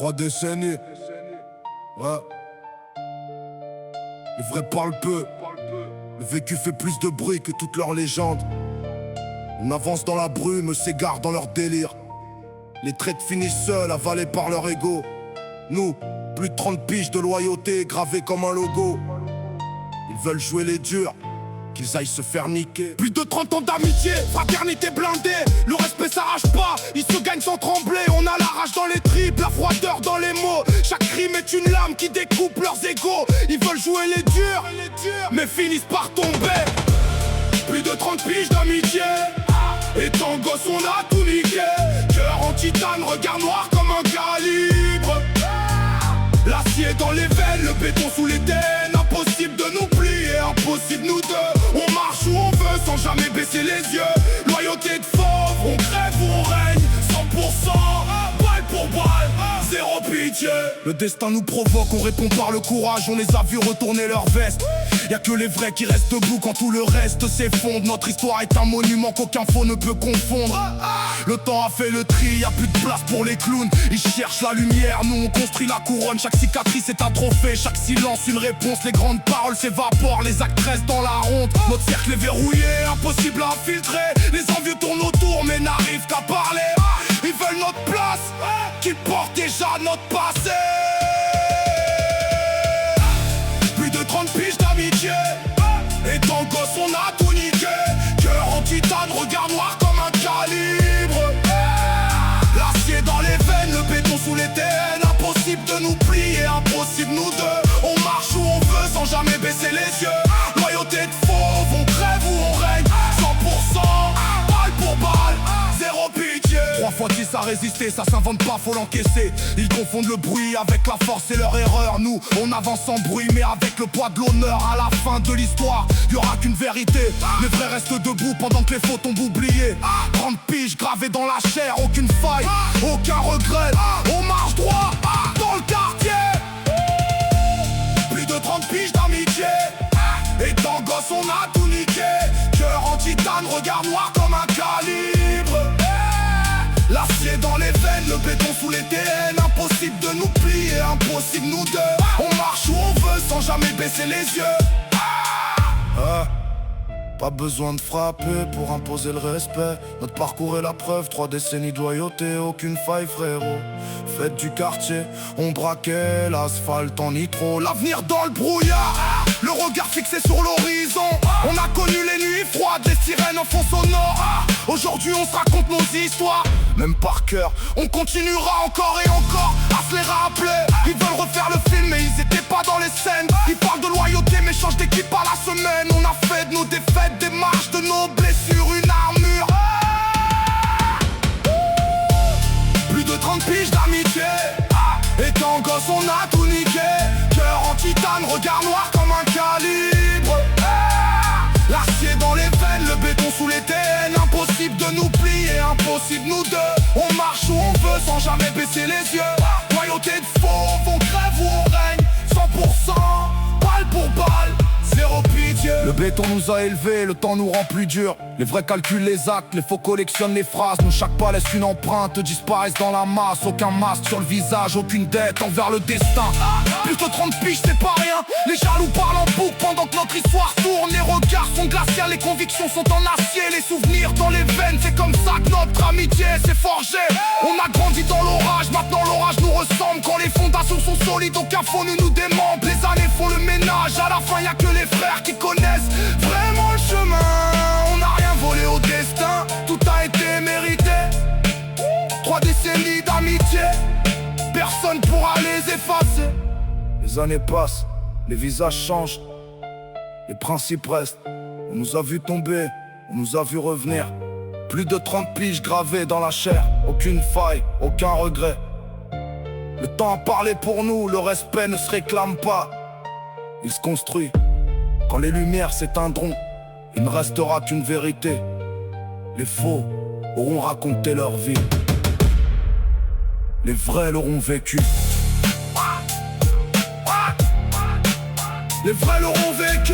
3 décennies. Ouais. Les vrais parlent peu. Le vécu fait plus de bruit que toutes leurs légendes. On avance dans la brume, s'égare dans leur délire. Les traites finissent seuls, avalés par leur ego. Nous, plus de 30 piges de loyauté gravées comme un logo. Ils veulent jouer les durs, qu'ils aillent se faire niquer. Plus de 30 ans d'amitié, fraternité blindée. Le respect s'arrache pas, ils se gagnent sans trembler. On a la rage dans les tripes, la froideur dans les mots. Chaque crime est une lame qui découpe leurs égos. Ils veulent jouer les durs, mais finissent par tomber. Plus de 30 piges d'amitié. Étant gosse on a tout niqué. Cœur en titane, regard noir comme un calibre. L'acier dans les veines, le béton sous les dents. Impossible de nous plier, impossible nous deux. On marche où on veut sans jamais baisser les yeux. Loyauté de fauve, on crève ou on règne. 100%, balle pour balle, zéro pitié. Le destin nous provoque, on répond par le courage. On les a vus retourner leur veste. Y'a que les vrais qui restent debout quand tout le reste s'effondre. Notre histoire est un monument qu'aucun faux ne peut confondre. Le temps a fait le tri, y'a plus de place pour les clowns. Ils cherchent la lumière, nous on construit la couronne. Chaque cicatrice est un trophée, chaque silence une réponse. Les grandes paroles s'évaporent, les actes restent dans la honte. Notre cercle est verrouillé, impossible à infiltrer. Les envieux tournent autour mais n'arrivent qu'à parler. Ils veulent notre place, qu'ils portent déjà notre passé. Plus de 30 piges d'amitié. Étant gosse on a tout niqué. Cœur en titane, regard noir comme un calibre. L'acier dans les veines, le béton sous les TN. Impossible de nous plier, impossible nous deux. On marche où on veut sans jamais baisser les yeux. Loyauté de fauve, on crève ou on règne. 100%, balle pour balle, zéro pitié. 3 fois 10 à résister, ça s'invente pas, faut l'encaisser. Ils confondent le bruit avec la force et leur erreur. Nous, on avance sans bruit mais avec le poids de l'honneur. À la fin de l'histoire, y'aura qu'une vérité. Les vrais restent debout pendant que les faux tombent oubliés. 30 piges gravées dans la chair, aucune faille, aucun regret. On marche droit dans le quartier. Plus de 30 piges d'amitié. Étant gosse on a tout niqué. Cœur en titane, regard noir comme un calibre. L'acier dans les veines, le béton sous les TN. Impossible de nous plier, impossible nous deux. On marche où on veut sans jamais baisser les yeux. Pas besoin de frapper pour imposer le respect. Notre parcours est la preuve, 3 décennies de loyauté, aucune faille frérot. Fête du quartier, on braquait l'asphalte en nitro. L'avenir dans le brouillard, le regard fixé sur l'horizon. On a connu les nuits froides, les sirènes en fond sonore. Aujourd'hui on se raconte nos histoires, même par cœur. On continuera encore et encore à se les rappeler. Ils veulent refaire le film mais ils étaient pas dans les scènes. Ils parlent de loyauté mais changent d'équipe à la semaine. On a fait de nos défaites des marches, de nos blessures une armure. Plus de 30 piges d'amitié. Étant gosse on a tout niqué. Cœur en titane, regard noir comme un calibre. L'acier dans les veines, le béton sous les TN. Impossible de nous plier, impossible nous deux. On marche où on veut sans jamais baisser les yeux. Loyauté de fauve, on crève ou on règne. 100%, balle pour balle, zéro pitié. Le béton nous a élevés, le temps nous rend plus dur. Les vrais calculent les actes, les faux collectionnent les phrases. Nous chaque pas laisse une empreinte, disparaissent dans la masse. Aucun masque sur le visage, aucune dette envers le destin. Plus de 30 piges c'est pas rien. Les jaloux parlent en boucle pendant que notre histoire tourne. Les regards sont glaciaux, les convictions sont en acier. Les souvenirs dans les veines, c'est comme ça que notre amitié s'est forgée. On a grandi dans l'orage, maintenant l'orage nous ressemble. Quand les fondations sont solides, aucun faux ne nous démembre. Les années font le ménage, à la fin y'a que les frères qui connaissent vraiment le chemin. On n'a rien volé au destin, tout a été mérité. 3 décennies d'amitié, personne pourra les effacer. Les années passent, les visages changent, les principes restent. On nous a vu tomber, on nous a vu revenir. Plus de 30 piges gravées dans la chair, aucune faille, aucun regret. Le temps a parlé pour nous, le respect ne se réclame pas. Il se construit, quand les lumières s'éteindront, il ne restera qu'une vérité. Les faux auront raconté leur vie, les vrais l'auront vécu. Les vrais l'auront vécu.